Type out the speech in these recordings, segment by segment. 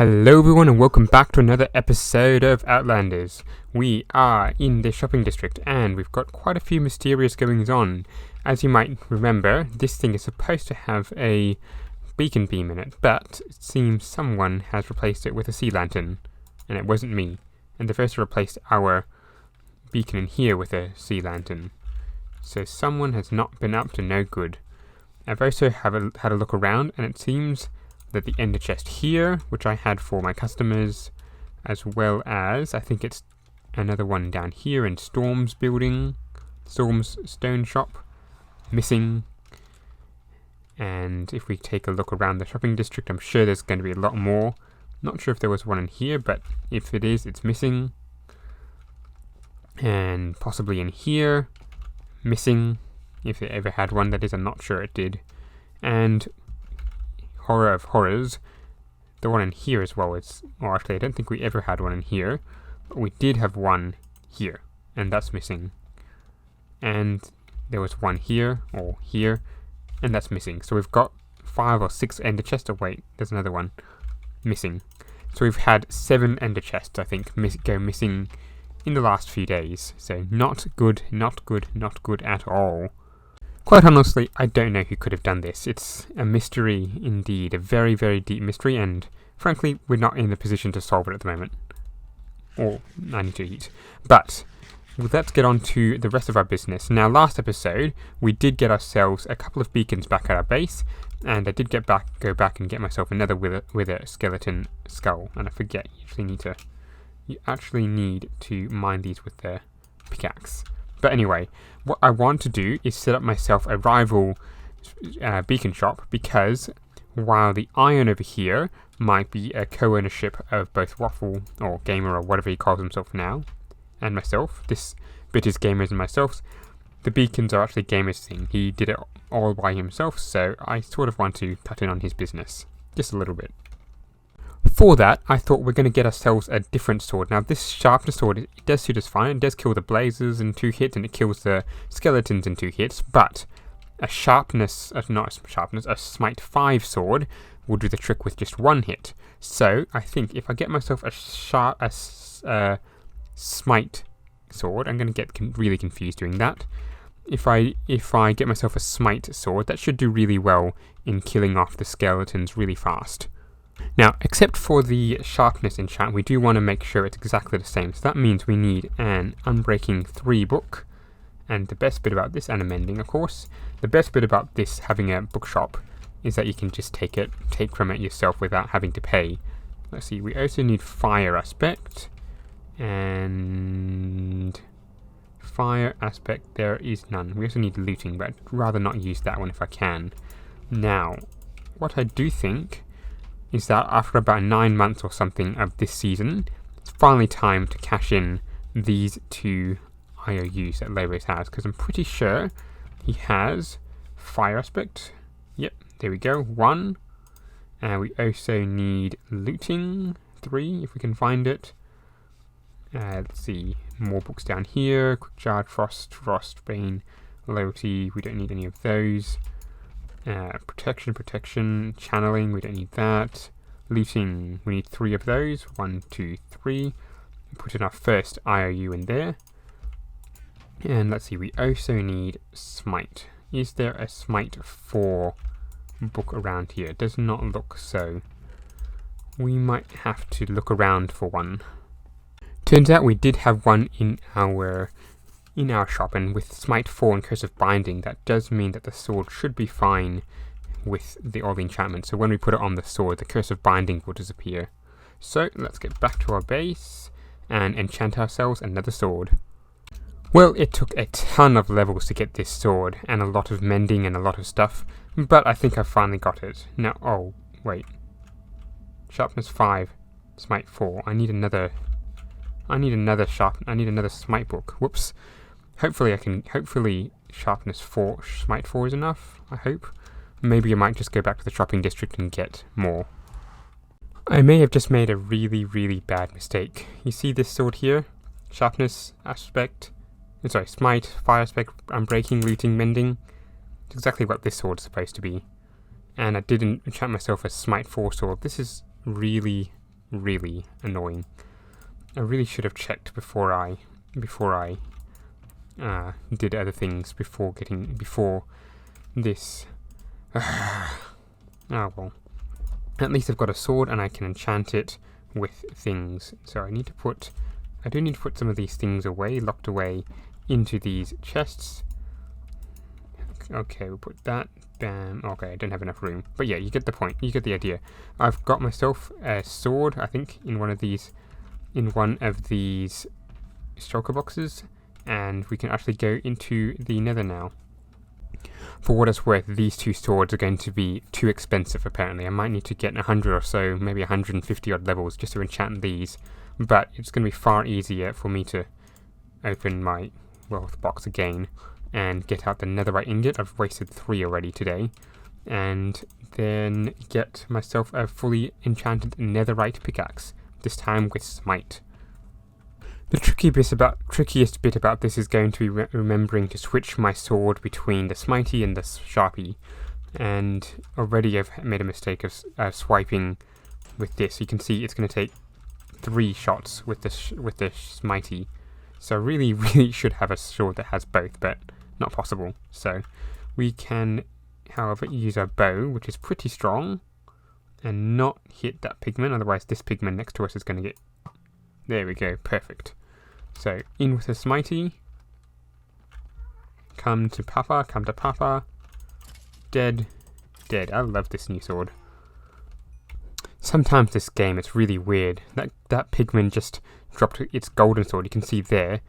Hello everyone and welcome back to another episode of Outlanders. We are in the shopping district and we've got quite a few mysterious goings on. As you might remember, this thing is supposed to have a beacon beam in it, but it seems someone has replaced it with a sea lantern, and it wasn't me. And they've also replaced our beacon in here with a sea lantern. So someone has not been up to no good. I've also had a look around, and it seems that the ender chest here, which I had for my customers, as well as I think it's another one down here in Storm's building, Storm's stone shop, missing. And if we take a look around the shopping district, I'm sure there's going to be a lot more. Not sure if there was one in here, but if it is, it's missing. And possibly in here, missing. If it ever had one, that is, I'm not sure it did. And horror of horrors, the one in here as well is, or actually I don't think we ever had one in here, but we did have one here, and that's missing. And there was one here, or here, and that's missing. So we've got 5 or 6 ender chests. Oh wait, there's another one missing. So we've had 7 ender chests, I think, go missing in the last few days. So not good, not good, not good at all. Quite honestly, I don't know who could have done this. It's a mystery indeed, a very, very deep mystery, and frankly, we're not in the position to solve it at the moment. Or, I need to eat. But, let's get on to the rest of our business. Now, last episode, we did get ourselves a couple of beacons back at our base, and I did go back and get myself another wither skeleton skull, and I forget, you actually need to mine these with the pickaxe. But anyway, what I want to do is set up myself a rival beacon shop, because while the Iron over here might be a co-ownership of both Waffle, or Gamer, or whatever he calls himself now, and myself, this bit is Gamer's and myself's, the beacons are actually Gamer's thing. He did it all by himself, so I sort of want to cut in on his business, just a little bit. For that, I thought we're going to get ourselves a different sword. Now, this sharpness sword, it does suit us fine. It does kill the blazers in 2 hits, and it kills the skeletons in 2 hits. But a a smite 5 sword will do the trick with just 1 hit. So I think if I get myself a smite sword, I'm going to get really confused doing that. If I get myself a smite sword, that should do really well in killing off the skeletons really fast. Now, except for the sharpness enchant, we do want to make sure it's exactly the same. So that means we need an Unbreaking 3 book. And the best bit about this, and a mending of course, the best bit about this having a bookshop is that you can just take from it yourself without having to pay. Let's see, we also need fire aspect. And fire aspect, there is none. We also need looting, but I'd rather not use that one if I can. Now, what I do think is that after about 9 months or something of this season, it's finally time to cash in these 2 IOUs that Lewis has, because I'm pretty sure he has fire aspect. Yep, there we go, 1. And we also need looting, 3, if we can find it. Let's see, more books down here, quick charge, frost, bane, loyalty, we don't need any of those. Protection, channeling, we don't need that. Looting, we need 3 of those. 1, 2, 3. Put in our first IOU in there. And let's see, we also need smite. Is there a smite 4 book around here? It does not look so. We might have to look around for one. Turns out we did have one in our shop, and with Smite 4 and Curse of Binding, that does mean that the sword should be fine with all the enchantments. So when we put it on the sword, the Curse of Binding will disappear. So let's get back to our base and enchant ourselves another sword. Well, it took a ton of levels to get this sword, and a lot of mending and a lot of stuff, but I think I finally got it. Now, oh, wait. Sharpness 5, Smite 4. I need another Smite book. Whoops. Hopefully sharpness 4, smite 4 is enough, I hope. Maybe I might just go back to the shopping district and get more. I may have just made a really, really bad mistake. You see this sword here? Sharpness aspect. Smite, fire aspect, unbreaking, looting, mending. It's exactly what this sword is supposed to be. And I didn't enchant myself a smite 4 sword. This is really really annoying. I really should have checked before I did other things before this. Oh well. At least I've got a sword and I can enchant it with things. So I do need to put some of these things away, locked away into these chests. Okay, we'll put that. Bam. Okay, I don't have enough room. But yeah, you get the point. You get the idea. I've got myself a sword, I think, in one of these shulker boxes, and we can actually go into the nether now. For what it's worth, these two swords are going to be too expensive, apparently. I might need to get 100 or so, maybe 150 odd levels just to enchant these, but it's going to be far easier for me to open my wealth box again and get out the netherite ingot. I've wasted 3 already today, and then get myself a fully enchanted netherite pickaxe, this time with smite. The trickiest bit about this is going to be remembering to switch my sword between the Smitey and the Sharpie, and already I've made a mistake of swiping with this. You can see it's going to take 3 shots with the Smitey, so I really should have a sword that has both, but not possible. So we can, however, use our bow, which is pretty strong, and not hit that pigman, otherwise this pigman next to us is going to get... There we go, perfect. So, in with the Smitey. Come to Papa. Dead. I love this new sword. Sometimes this game, it's really weird. That pigman just dropped its golden sword, you can see there,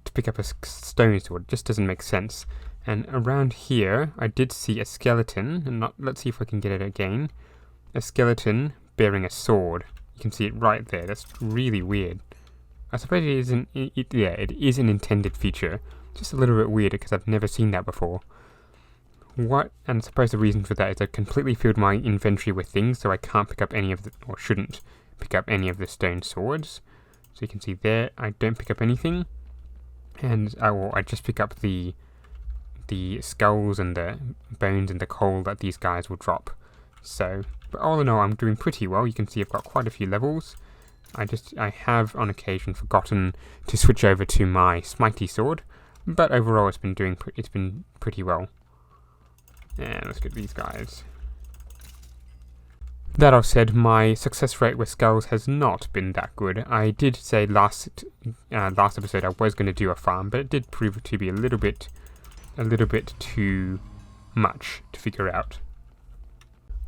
to pick up a stone sword. It just doesn't make sense. And around here, I did see a skeleton, and let's see if I can get it again. A skeleton bearing a sword. You can see it right there. That's really weird. I suppose it is an intended feature. Just a little bit weird because I've never seen that before. And I suppose the reason for that is I completely filled my inventory with things, so I can't pick up any of the, or shouldn't pick up any of the stone swords. So you can see there, I don't pick up anything, and I just pick up the skulls and the bones and the coal that these guys will drop. So, but all in all, I'm doing pretty well. You can see I've got quite a few levels. I have on occasion forgotten to switch over to my Smitey sword, but overall it's been pretty well. And let's get these guys. That all said, my success rate with skulls has not been that good. I did say last episode I was going to do a farm, but it did prove to be a little bit too much to figure out.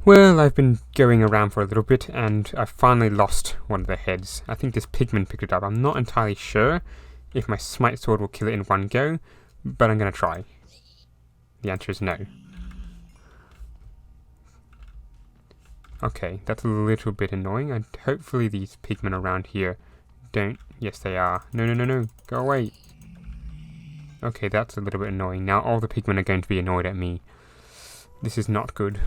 Well, I've been going around for a little bit, and I've finally lost one of the heads. I think this pigman picked it up. I'm not entirely sure if my smite sword will kill it in one go, but I'm going to try. The answer is no. Okay, that's a little bit annoying, and hopefully these pigmen around here don't... Yes, they are. No, go away. Okay, that's a little bit annoying. Now all the pigmen are going to be annoyed at me. This is not good.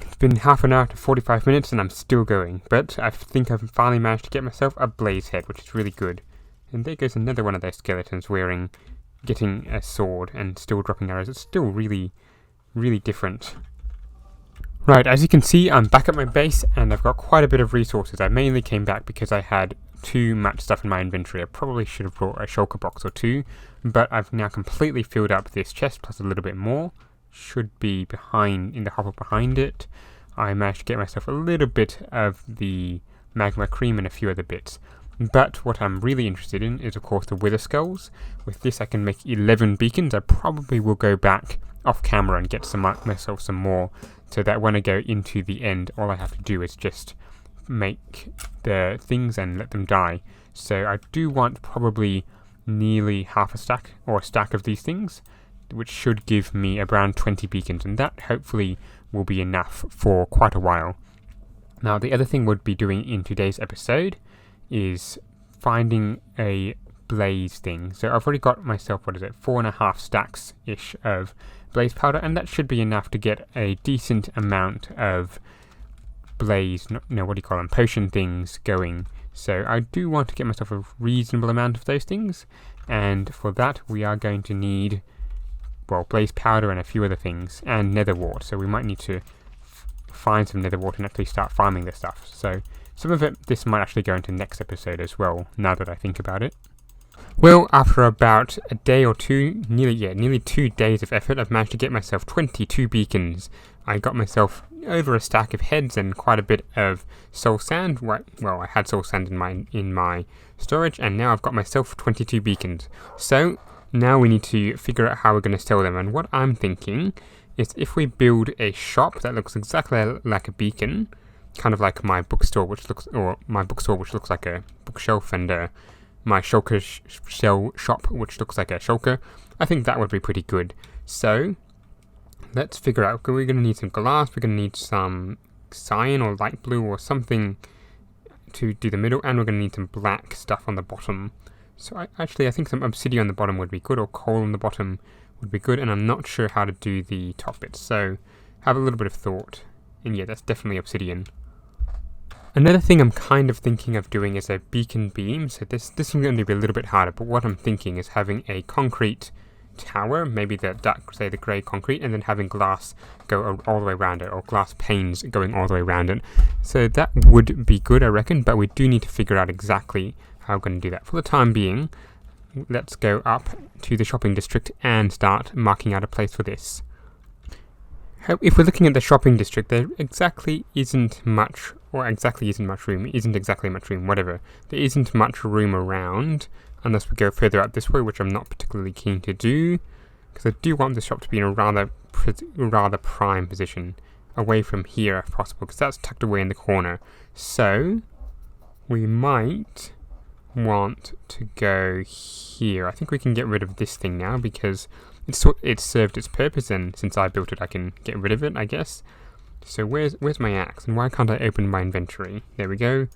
It's been half an hour to 45 minutes and I'm still going, but I think I've finally managed to get myself a blaze head, which is really good. And there goes another one of those skeletons getting a sword and still dropping arrows. It's still really different. Right, as you can see, I'm back at my base and I've got quite a bit of resources. I mainly came back because I had too much stuff in my inventory. I probably should have brought a shulker box or 2, but I've now completely filled up this chest plus a little bit more. Should be in the hopper behind it. I managed to get myself a little bit of the magma cream and a few other bits. But what I'm really interested in is, of course, the wither skulls. With this I can make 11 beacons. I probably will go back off camera and get myself some more, so that when I go into the end, all I have to do is just make the things and let them die. So I do want probably nearly half a stack, or a stack of these things, which should give me around 20 beacons, and that hopefully will be enough for quite a while. Now, the other thing we'll be doing in today's episode is finding a blaze thing. So I've already got myself, 4.5 stacks-ish of blaze powder, and that should be enough to get a decent amount of blaze, potion things going. So I do want to get myself a reasonable amount of those things, and for that we are going to need, blaze powder and a few other things, and nether wart. So we might need to find some nether wart and actually start farming this stuff. So Some of this might actually go into next episode as well, now that I think about it. Well, after about a day or two, nearly 2 days of effort, I've managed to get myself 22 beacons. I got myself over a stack of heads and quite a bit of soul sand. Well, I had soul sand in my storage, and now I've got myself 22 beacons. So now we need to figure out how we're going to sell them. And what I'm thinking is if we build a shop that looks exactly like a beacon, kind of like my bookstore, which looks like a bookshelf, and my shulker shop, which looks like a shulker, I think that would be pretty good. So let's figure out, we're going to need some glass, we're going to need some cyan or light blue or something to do the middle, and we're going to need some black stuff on the bottom. So I think some obsidian on the bottom would be good, or coal on the bottom would be good, and I'm not sure how to do the top bits, so have a little bit of thought. And yeah, that's definitely obsidian. Another thing I'm kind of thinking of doing is a beacon beam. So this is going to be a little bit harder, but what I'm thinking is having a concrete tower, maybe the grey concrete, and then having glass go all the way around it, or glass panes going all the way around it. So that would be good, I reckon, but we do need to figure out exactly how we're going to do that. For the time being, let's go up to the shopping district and start marking out a place for this. If we're looking at the shopping district, there exactly isn't much room, whatever. There isn't much room around, unless we go further up this way, which I'm not particularly keen to do, because I do want the shop to be in a rather prime position, away from here if possible, because that's tucked away in the corner. So we might want to go here. I think we can get rid of this thing now, because it's served its purpose, and since I built it I can get rid of it, I guess. So where's my axe, and why can't I open my inventory? There we go.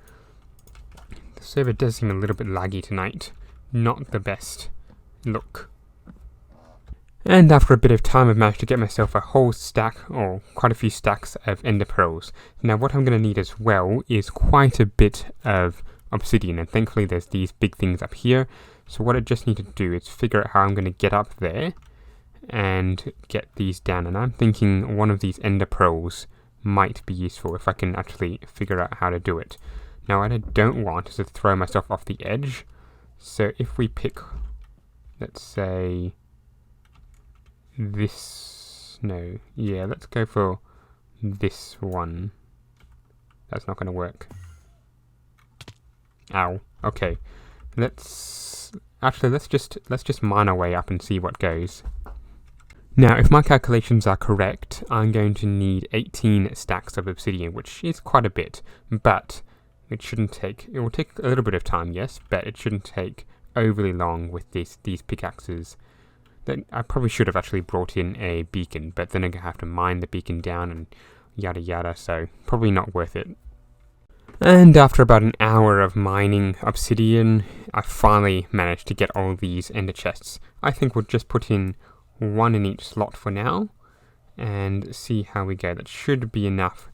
The server does seem a little bit laggy tonight. Not the best look. And after a bit of time I've managed to get myself a whole stack, or quite a few stacks of ender pearls. Now what I'm going to need as well is quite a bit of obsidian, and thankfully there's these big things up here. So what I just need to do is figure out how I'm going to get up there and get these down, and I'm thinking one of these ender pearls might be useful if I can actually figure out how to do it. Now what I don't want is to throw myself off the edge, so if we pick, let's say this, let's go for this one. That's not going to work. Ow. Okay, let's just mine our way up and see what goes. Now, if my calculations are correct, I'm going to need 18 stacks of obsidian, which is quite a bit, but it will take a little bit of time, yes, but it shouldn't take overly long with these pickaxes. Then I probably should have actually brought in a beacon, but then I'm going to have to mine the beacon down and yada yada, so probably not worth it. And after about an hour of mining obsidian, I finally managed to get all these ender chests. I think we'll just put in one in each slot for now and see how we go. That should be enough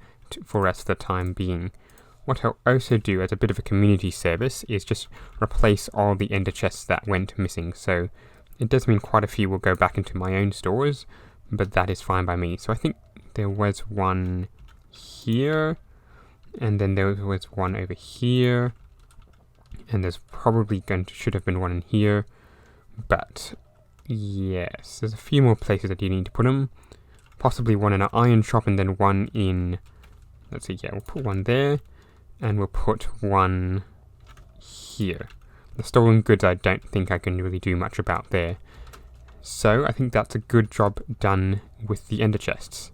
for us for the time being. What I'll also do as a bit of a community service is just replace all the ender chests that went missing. So it does mean quite a few will go back into my own stores, but that is fine by me. So I think there was one here, and then there was one over here, and there's probably should have been one in here, but yes, there's a few more places that you need to put them. Possibly one in an iron shop, and then one in, let's see, we'll put one there, and we'll put one here. The stolen goods I don't think I can really do much about there. So I think that's a good job done with the ender chests.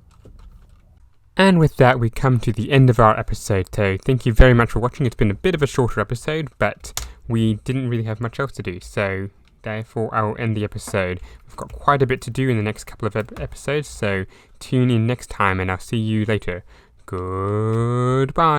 And with that, we come to the end of our episode, so thank you very much for watching. It's been a bit of a shorter episode, but we didn't really have much else to do, so therefore I will end the episode. We've got quite a bit to do in the next couple of episodes, so tune in next time, and I'll see you later. Goodbye.